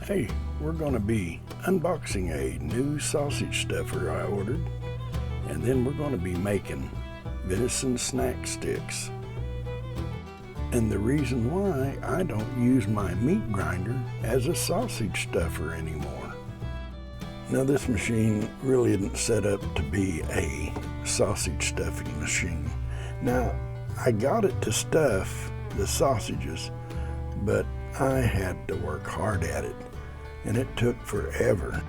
Hey, we're going to be unboxing a new sausage stuffer I ordered, and then we're going to be making venison snack sticks. And the reason why I don't use my meat grinder as a sausage stuffer anymore. Now this machine really isn't set up to be a sausage stuffing machine. Now I got it to stuff the sausages, but I had to work hard at it, and it took forever.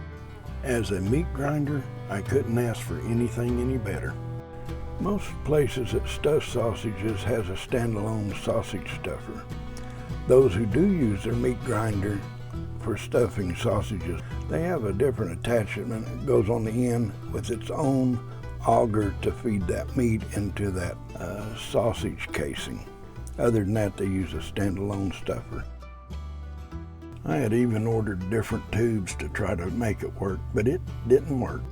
As a meat grinder, I couldn't ask for anything any better. Most places that stuff sausages has a standalone sausage stuffer. Those who do use their meat grinder for stuffing sausages, they have a different attachment that goes on the end with its own auger to feed that meat into that sausage casing. Other than that, they use a standalone stuffer. I had even ordered different tubes to try to make it work, but it didn't work.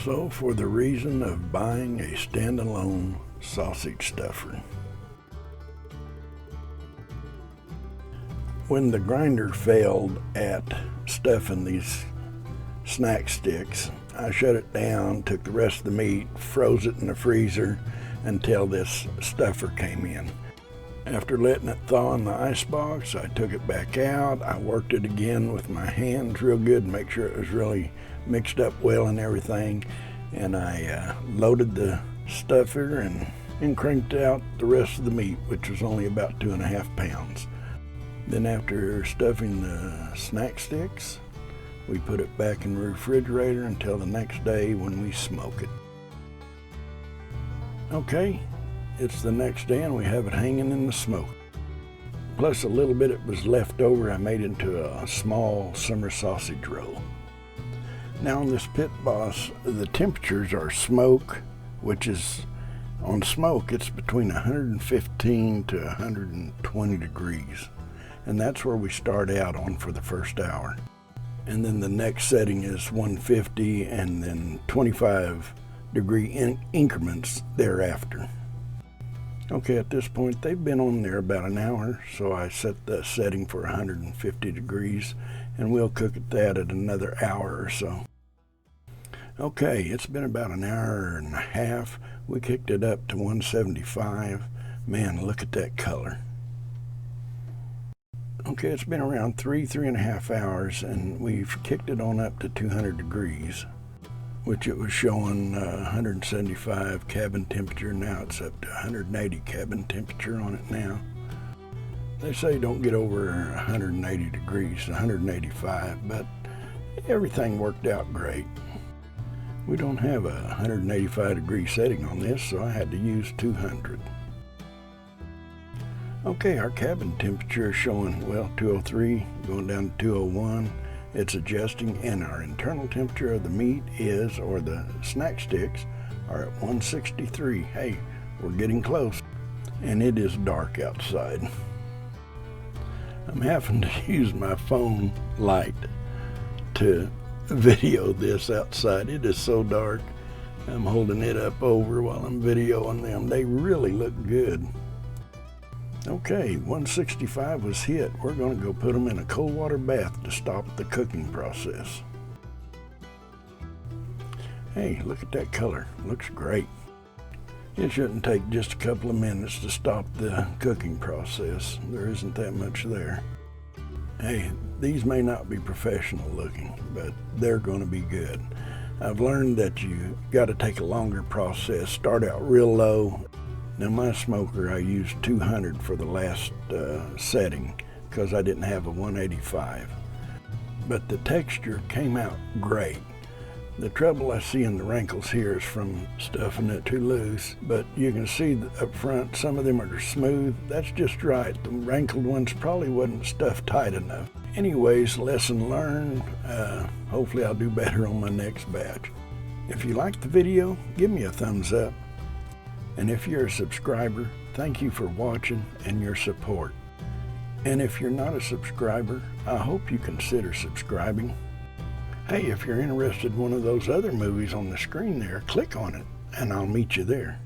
So for the reason of buying a standalone sausage stuffer. When the grinder failed at stuffing these snack sticks, I shut it down, took the rest of the meat, froze it in the freezer until this stuffer came in. After letting it thaw in the icebox, I took it back out. I worked it again with my hands real good to make sure it was really mixed up well and everything. And I loaded the stuffer and cranked out the rest of the meat, which was only about 2.5 pounds. Then after stuffing the snack sticks, we put it back in the refrigerator until the next day when we smoke it. Okay. It's the next day and we have it hanging in the smoke. Plus a little bit that was left over, I made into a small summer sausage roll. Now on this Pit Boss, the temperatures are smoke, which is, on smoke, it's between 115 to 120 degrees. And that's where we start out on for the first hour. And then the next setting is 150 and then 25 degree increments thereafter. Okay, at this point, they've been on there about an hour, so I set the setting for 150 degrees, and we'll cook at that at another hour or so. Okay, it's been about an hour and a half. We kicked it up to 175. Man, look at that color. Okay, it's been around 3.5 hours, and we've kicked it on up to 200 degrees. Which it was showing 175 cabin temperature. Now it's up to 180 cabin temperature on it now. They say don't get over 180 degrees, 185, but everything worked out great. We don't have a 185 degree setting on this, so I had to use 200. Okay, our cabin temperature is showing, well, 203, going down to 201. It's adjusting, and our internal temperature of the meat is, or the snack sticks, are at 163. Hey, we're getting close. And it is dark outside. I'm having to use my phone light to video this outside. It is so dark. I'm holding it up over while I'm videoing them. They really look good. Okay, 165 was hit. We're going to go put them in a cold water bath to stop the cooking process. Hey, look at that color. Looks great. It shouldn't take just a couple of minutes to stop the cooking process. There isn't that much there. Hey, these may not be professional looking, but they're going to be good. I've learned that you got to take a longer process. Start out real low. Now my smoker, I used 200 for the last setting because I didn't have a 185. But the texture came out great. The trouble I see in the wrinkles here is from stuffing it too loose, but you can see up front some of them are smooth. That's just right. The wrinkled ones probably wasn't stuffed tight enough. Anyways, lesson learned. Hopefully I'll do better on my next batch. If you liked the video, give me a thumbs up. And if you're a subscriber, thank you for watching and your support. And if you're not a subscriber, I hope you consider subscribing. Hey, if you're interested in one of those other movies on the screen there, click on it and I'll meet you there.